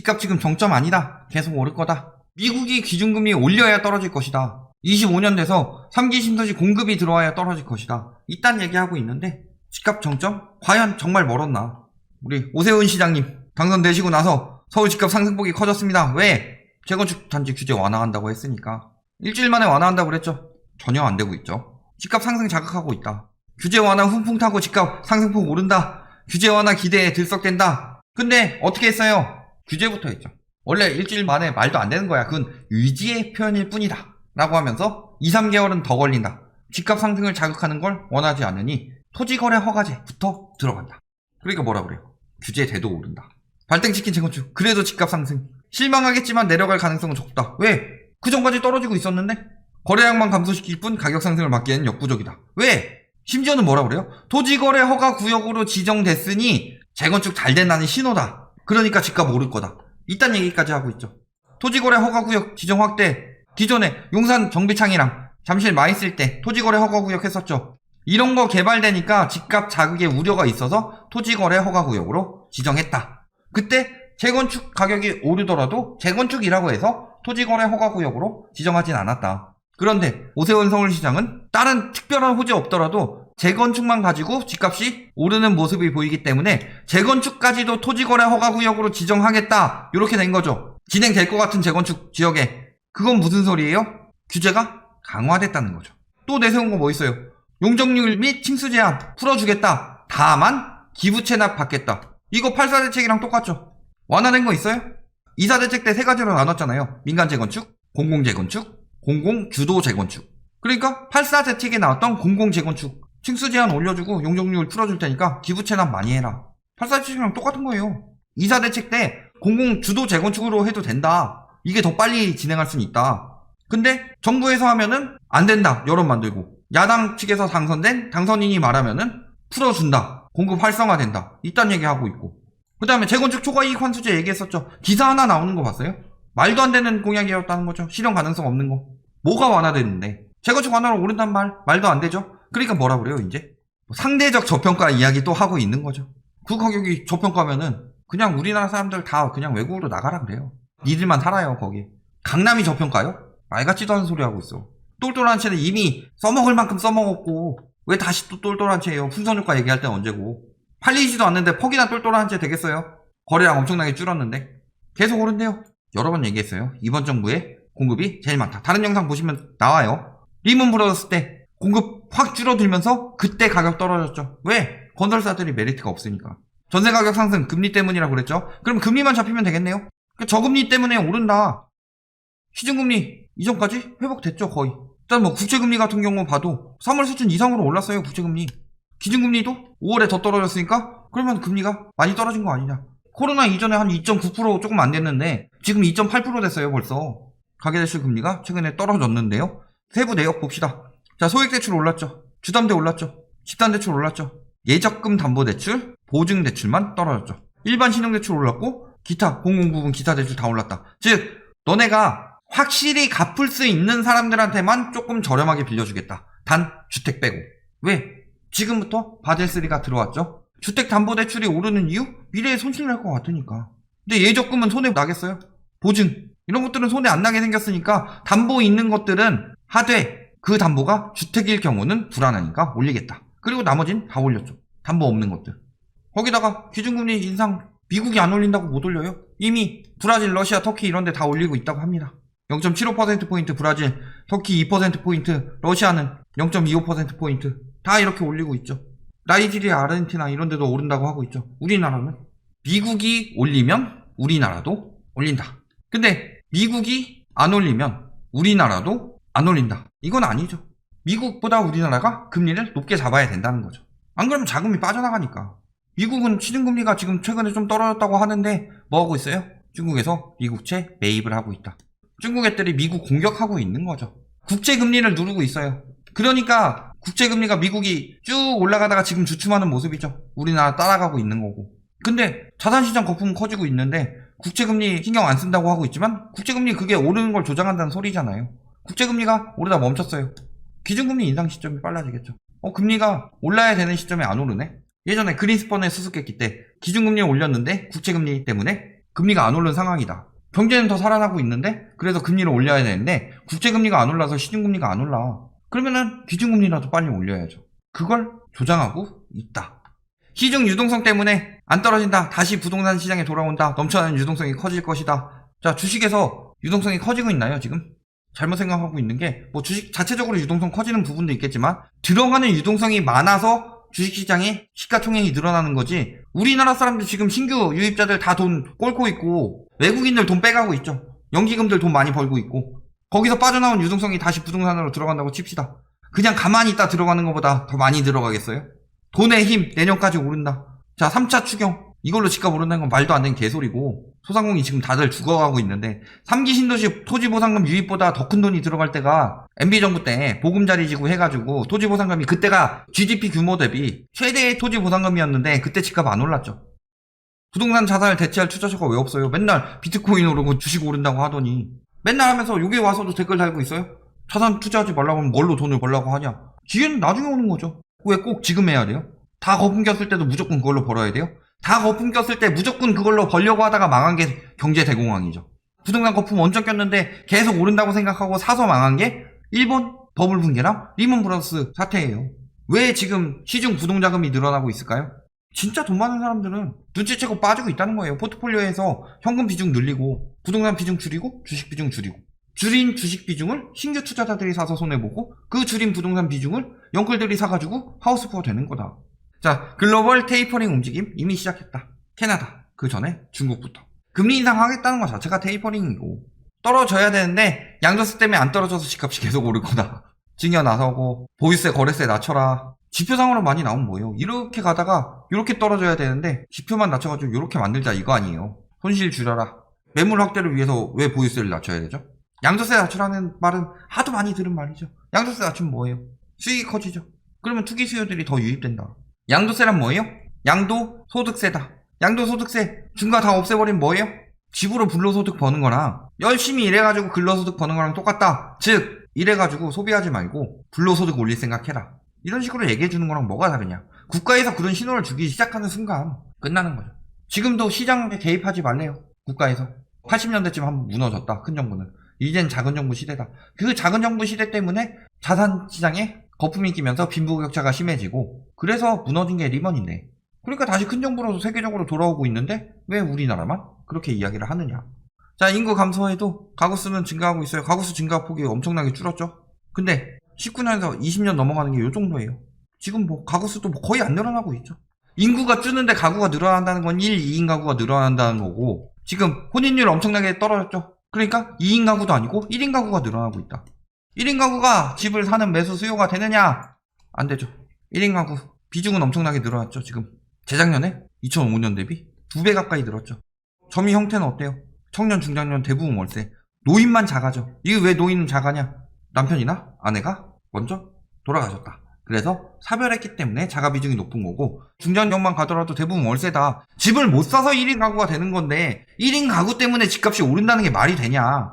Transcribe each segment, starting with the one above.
집값 지금 정점 아니다. 계속 오를 거다. 미국이 기준금리 올려야 떨어질 것이다. 25년 돼서 3기 신도시 공급이 들어와야 떨어질 것이다. 이딴 얘기하고 있는데 집값 정점? 과연 정말 멀었나? 우리 오세훈 시장님 당선되시고 나서 서울 집값 상승폭이 커졌습니다. 왜? 재건축 단지 규제 완화한다고 했으니까. 일주일 만에 완화한다고 그랬죠. 전혀 안 되고 있죠. 집값 상승 자극하고 있다. 규제 완화 훈풍 타고 집값 상승폭 오른다. 규제 완화 기대에 들썩댄다. 근데 어떻게 했어요? 규제부터 했죠. 원래 일주일 만에 말도 안 되는 거야. 그건 의지의 표현일 뿐이다. 라고 하면서 2, 3개월은 더 걸린다. 집값 상승을 자극하는 걸 원하지 않으니 토지거래 허가제부터 들어간다. 그러니까 뭐라 그래요? 규제돼도 오른다. 발등치킨 재건축. 그래도 집값 상승. 실망하겠지만 내려갈 가능성은 적다. 왜? 그 전까지 떨어지고 있었는데? 거래량만 감소시킬 뿐 가격 상승을 막기에는 역부족이다. 왜? 심지어는 뭐라 그래요? 토지거래 허가 구역으로 지정됐으니 재건축 잘 된다는 신호다. 그러니까 집값 오를 거다. 이딴 얘기까지 하고 있죠. 토지거래 허가구역 지정 확대. 기존에 용산 정비창이랑 잠실 마 있을 때 토지거래 허가구역 했었죠. 이런 거 개발되니까 집값 자극의 우려가 있어서 토지거래 허가구역으로 지정했다. 그때 재건축 가격이 오르더라도 재건축이라고 해서 토지거래 허가구역으로 지정하진 않았다. 그런데 오세훈 서울시장은 다른 특별한 호재 없더라도 재건축만 가지고 집값이 오르는 모습이 보이기 때문에 재건축까지도 토지거래 허가구역으로 지정하겠다. 이렇게 된 거죠. 진행될 것 같은 재건축 지역에. 그건 무슨 소리예요? 규제가 강화됐다는 거죠. 또 내세운 거 뭐 있어요? 용적률 및 층수 제한 풀어주겠다. 다만 기부 체납 받겠다. 이거 8.4 대책이랑 똑같죠. 완화된 거 있어요? 2.4 대책 때 세 가지로 나눴잖아요. 민간 재건축, 공공 재건축, 공공 주도 재건축. 그러니까 8.4 대책에 나왔던 공공 재건축 층수 제한 올려주고 용적률 풀어줄 테니까 기부 체납 많이 해라. 8.4 대책이랑 똑같은 거예요. 2.4 대책 때 공공 주도 재건축으로 해도 된다. 이게 더 빨리 진행할 수는 있다. 근데 정부에서 하면은 안 된다. 여론 만들고. 야당 측에서 당선된 당선인이 말하면은 풀어준다. 공급 활성화된다. 이딴 얘기하고 있고. 그 다음에 재건축 초과이익 환수제 얘기했었죠. 기사 하나 나오는 거 봤어요? 말도 안 되는 공약이었다는 거죠. 실현 가능성 없는 거. 뭐가 완화됐는데? 재건축 완화로 오른단 말도 안 되죠. 그러니까 뭐라 그래요 이제? 상대적 저평가 이야기 또 하고 있는 거죠. 그 가격이 저평가면은 그냥 우리나라 사람들 다 그냥 외국으로 나가라 그래요. 니들만 살아요 거기. 강남이 저평가요? 말 같지도 않은 소리 하고 있어. 똘똘한 채는 이미 써먹을 만큼 써먹었고 왜 다시 또 똘똘한 채예요? 풍선효과 얘기할 땐 언제고. 팔리지도 않는데 퍽이나 똘똘한 채 되겠어요? 거래량 엄청나게 줄었는데 계속 오른대요. 여러 번 얘기했어요. 이번 정부의 공급이 제일 많다. 다른 영상 보시면 나와요. 리먼 브러더스 때 공급 확 줄어들면서 그때 가격 떨어졌죠. 왜? 건설사들이 메리트가 없으니까. 전세 가격 상승 금리 때문이라고 그랬죠. 그럼 금리만 잡히면 되겠네요. 저금리 때문에 오른다. 시중금리 이전까지 회복됐죠 거의. 일단 뭐 국채금리 같은 경우 봐도 3월 수준 이상으로 올랐어요. 국채금리. 기준금리도 5월에 더 떨어졌으니까 그러면 금리가 많이 떨어진 거 아니냐. 코로나 이전에 한 2.9% 조금 안 됐는데 지금 2.8% 됐어요 벌써. 가계대출 금리가 최근에 떨어졌는데요. 세부 내역 봅시다. 자, 소액대출 올랐죠. 주담대 올랐죠. 집단대출 올랐죠. 예적금 담보대출, 보증대출만 떨어졌죠. 일반 신용대출 올랐고 기타, 공공부분 기타대출 다 올랐다. 즉 너네가 확실히 갚을 수 있는 사람들한테만 조금 저렴하게 빌려주겠다. 단 주택 빼고. 왜? 지금부터 바젤3가 들어왔죠. 주택담보대출이 오르는 이유? 미래에 손실 날 것 같으니까. 근데 예적금은 손해 나겠어요? 보증 이런 것들은 손해 안 나게 생겼으니까 담보 있는 것들은 하되 그 담보가 주택일 경우는 불안하니까 올리겠다. 그리고 나머진 다 올렸죠. 담보 없는 것들. 거기다가 기준금리 인상 미국이 안 올린다고 못 올려요? 이미 브라질, 러시아, 터키 이런 데 다 올리고 있다고 합니다. 0.75%포인트 브라질, 터키 2%포인트, 러시아는 0.25%포인트 다 이렇게 올리고 있죠. 나이지리아, 아르헨티나 이런 데도 오른다고 하고 있죠. 우리나라는 미국이 올리면 우리나라도 올린다. 근데 미국이 안 올리면 우리나라도 안 올린다. 이건 아니죠. 미국보다 우리나라가 금리를 높게 잡아야 된다는 거죠. 안 그러면 자금이 빠져나가니까. 미국은 시중금리가 지금 최근에 좀 떨어졌다고 하는데 뭐 하고 있어요? 중국에서 미국채 매입을 하고 있다. 중국 애들이 미국 공격하고 있는 거죠. 국채금리를 누르고 있어요. 그러니까 국채금리가 미국이 쭉 올라가다가 지금 주춤하는 모습이죠. 우리나라 따라가고 있는 거고. 근데 자산시장 거품은 커지고 있는데 국채금리 신경 안 쓴다고 하고 있지만 국채금리 그게 오르는 걸 조장한다는 소리잖아요. 국채금리가 오르다 멈췄어요. 기준금리 인상 시점이 빨라지겠죠. 금리가 올라야 되는 시점에 안 오르네. 예전에 그린스펀의 수수께끼 때 기준금리 올렸는데 국채금리 때문에 금리가 안 오른 상황이다. 경제는 더 살아나고 있는데 그래서 금리를 올려야 되는데 국채금리가 안 올라서 시중금리가 안 올라. 그러면은 기준금리라도 빨리 올려야죠. 그걸 조장하고 있다. 시중 유동성 때문에 안 떨어진다. 다시 부동산 시장에 돌아온다. 넘쳐나는 유동성이 커질 것이다. 자, 주식에서 유동성이 커지고 있나요, 지금? 잘못 생각하고 있는 게, 뭐 주식 자체적으로 유동성 커지는 부분도 있겠지만, 들어가는 유동성이 많아서 주식시장에 시가총액이 늘어나는 거지, 우리나라 사람들 지금 신규 유입자들 다 돈 꼴고 있고, 외국인들 돈 빼가고 있죠. 연기금들 돈 많이 벌고 있고, 거기서 빠져나온 유동성이 다시 부동산으로 들어간다고 칩시다. 그냥 가만히 있다 들어가는 것보다 더 많이 들어가겠어요? 돈의 힘, 내년까지 오른다. 자, 3차 추경. 이걸로 집값 오른다는 건 말도 안 되는 개소리고, 소상공인 지금 다들 죽어가고 있는데, 3기 신도시 토지보상금 유입보다 더 큰 돈이 들어갈 때가 MB정부 때 보금자리지구 해가지고 토지보상금이 그때가 GDP 규모 대비 최대의 토지보상금이었는데 그때 집값 안 올랐죠. 부동산 자산을 대체할 투자처가 왜 없어요? 맨날 비트코인 오르고 주식 오른다고 하더니 맨날 하면서 여기 와서도 댓글 달고 있어요? 자산 투자하지 말라고 하면 뭘로 돈을 벌라고 하냐? 기회는 나중에 오는 거죠. 왜 꼭 지금 해야 돼요? 다 거품 꼈을 때도 무조건 그걸로 벌어야 돼요? 다 거품 꼈을 때 무조건 그걸로 벌려고 하다가 망한 게 경제 대공황이죠. 부동산 거품 원전 꼈는데 계속 오른다고 생각하고 사서 망한 게 일본 버블 붕괴랑 리먼 브라더스 사태예요. 왜 지금 시중 부동자금이 늘어나고 있을까요? 진짜 돈 많은 사람들은 눈치채고 빠지고 있다는 거예요. 포트폴리오에서 현금 비중 늘리고 부동산 비중 줄이고 주식 비중 줄이고, 줄인 주식 비중을 신규 투자자들이 사서 손해보고 그 줄인 부동산 비중을 영끌들이 사가지고 하우스푸어 되는 거다. 자, 글로벌 테이퍼링 움직임 이미 시작했다. 캐나다, 그 전에 중국부터. 금리 인상하겠다는 것 자체가 테이퍼링이고, 떨어져야 되는데 양도세 때문에 안 떨어져서 집값이 계속 오를 거다. 증여 나서고 보유세 거래세 낮춰라. 지표상으로 많이 나오면 뭐예요? 이렇게 가다가 이렇게 떨어져야 되는데 지표만 낮춰가지고 이렇게 만들자 이거 아니에요. 손실 줄여라. 매물 확대를 위해서 왜 보유세를 낮춰야 되죠? 양도세 낮추라는 말은 하도 많이 들은 말이죠. 양도세 낮추면 뭐예요? 수익이 커지죠. 그러면 투기 수요들이 더 유입된다. 양도세란 뭐예요? 양도소득세다. 양도소득세 중과 다 없애버리면 뭐예요? 집으로 불로소득 버는 거랑 열심히 일해가지고 근로소득 버는 거랑 똑같다. 즉 일해가지고 소비하지 말고 불로소득 올릴 생각해라. 이런 식으로 얘기해주는 거랑 뭐가 다르냐. 국가에서 그런 신호를 주기 시작하는 순간 끝나는 거죠. 지금도 시장에 개입하지 말래요. 국가에서 80년대쯤 한번 무너졌다. 큰 정부는. 이젠 작은 정부 시대다. 그 작은 정부 시대 때문에 자산 시장에 거품이 끼면서 빈부격차가 심해지고, 그래서 무너진 게 리먼인데, 그러니까 다시 큰 정부로서 세계적으로 돌아오고 있는데 왜 우리나라만 그렇게 이야기를 하느냐. 자, 인구 감소에도 가구수는 증가하고 있어요. 가구수 증가폭이 엄청나게 줄었죠. 근데 19년에서 20년 넘어가는 게 요 정도예요. 지금 뭐 가구수도 뭐 거의 안 늘어나고 있죠. 인구가 줄는데 가구가 늘어난다는 건 1, 2인 가구가 늘어난다는 거고, 지금 혼인율 엄청나게 떨어졌죠. 그러니까 2인 가구도 아니고 1인 가구가 늘어나고 있다. 1인 가구가 집을 사는 매수 수요가 되느냐? 안 되죠. 1인 가구 비중은 엄청나게 늘어났죠. 지금 재작년에 2005년 대비 2배 가까이 늘었죠. 점유 형태는 어때요? 청년, 중장년 대부분 월세. 노인만 작아져. 이게 왜 노인은 작아냐? 남편이나 아내가 먼저 돌아가셨다. 그래서 사별했기 때문에 자가 비중이 높은 거고, 중장년만 가더라도 대부분 월세다. 집을 못 사서 1인 가구가 되는 건데 1인 가구 때문에 집값이 오른다는 게 말이 되냐?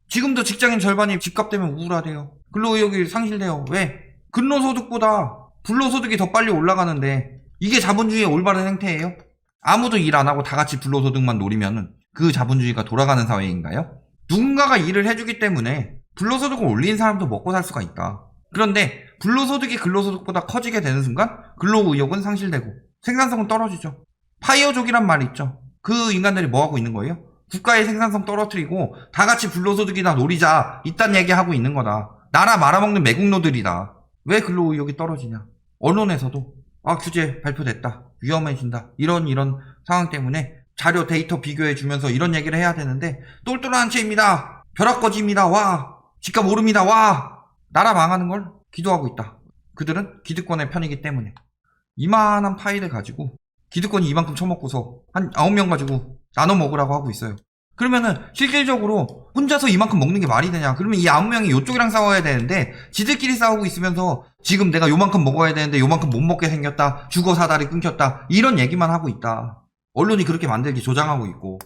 지금도 직장인 절반이 집값 때문에 우울하대요. 근로의욕이 상실돼요. 왜? 근로소득보다 불로소득이 더 빨리 올라가는데 이게 자본주의의 올바른 행태예요? 아무도 일 안 하고 다 같이 불로소득만 노리면 그 자본주의가 돌아가는 사회인가요? 누군가가 일을 해주기 때문에 불로소득을 올린 사람도 먹고 살 수가 있다. 그런데 불로소득이 근로소득보다 커지게 되는 순간 근로의욕은 상실되고 생산성은 떨어지죠. 파이어족이란 말이 있죠. 그 인간들이 뭐하고 있는 거예요? 국가의 생산성 떨어뜨리고 다 같이 불로소득이나 노리자 이딴 얘기하고 있는 거다. 나라 말아먹는 매국노들이다. 왜 근로의욕이 떨어지냐. 언론에서도 규제 발표됐다. 위험해진다. 이런 상황 때문에 자료 데이터 비교해주면서 이런 얘기를 해야 되는데 똘똘한 채입니다. 벼락거지입니다. 와. 집값 오릅니다. 와. 나라 망하는 걸 기도하고 있다. 그들은 기득권의 편이기 때문에. 이만한 파일을 가지고 기득권이 이만큼 처먹고서 한 9명 가지고 나눠 먹으라고 하고 있어요. 그러면은 실질적으로 혼자서 이만큼 먹는 게 말이 되냐. 그러면 이 9명이 요쪽이랑 싸워야 되는데 지들끼리 싸우고 있으면서 지금 내가 요만큼 먹어야 되는데 요만큼 못 먹게 생겼다. 죽어 사다리 끊겼다. 이런 얘기만 하고 있다. 언론이 그렇게 만들기 조장하고 있고,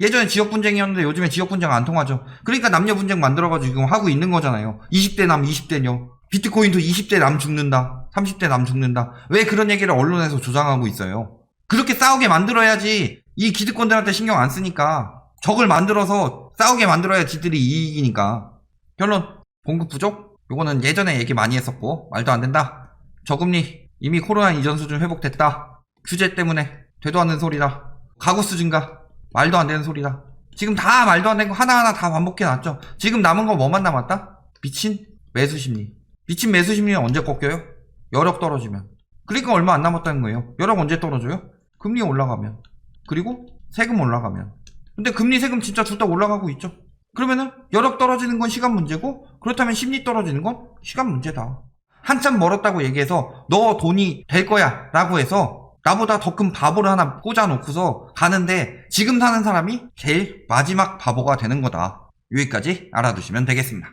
예전에 지역분쟁이었는데 요즘에 지역분쟁 안 통하죠. 그러니까 남녀분쟁 만들어가지고 지금 하고 있는 거잖아요. 20대 남 20대녀. 비트코인도 20대 남 죽는다. 30대 남 죽는다. 왜 그런 얘기를 언론에서 조장하고 있어요? 그렇게 싸우게 만들어야지 이 기득권들한테 신경 안 쓰니까 적을 만들어서 싸우게 만들어야 지들이 이익이니까. 결론, 공급 부족? 요거는 예전에 얘기 많이 했었고 말도 안 된다. 저금리 이미 코로나 이전 수준 회복됐다. 규제 때문에 되도 않는 소리다. 가구수 증가 말도 안 되는 소리다. 지금 다 말도 안 되는 거 하나하나 다 반복해놨죠. 지금 남은 거 뭐만 남았다? 미친 매수심리. 미친 매수심리는 언제 꺾여요? 여력 떨어지면. 그러니까 얼마 안 남았다는 거예요. 여력 언제 떨어져요? 금리 올라가면. 그리고 세금 올라가면. 근데 금리 세금 진짜 둘 다 올라가고 있죠. 그러면은 여력 떨어지는 건 시간 문제고, 그렇다면 심리 떨어지는 건 시간 문제다. 한참 멀었다고 얘기해서 너 돈이 될 거야 라고 해서 나보다 더 큰 바보를 하나 꽂아놓고서 가는데 지금 사는 사람이 제일 마지막 바보가 되는 거다. 여기까지 알아두시면 되겠습니다.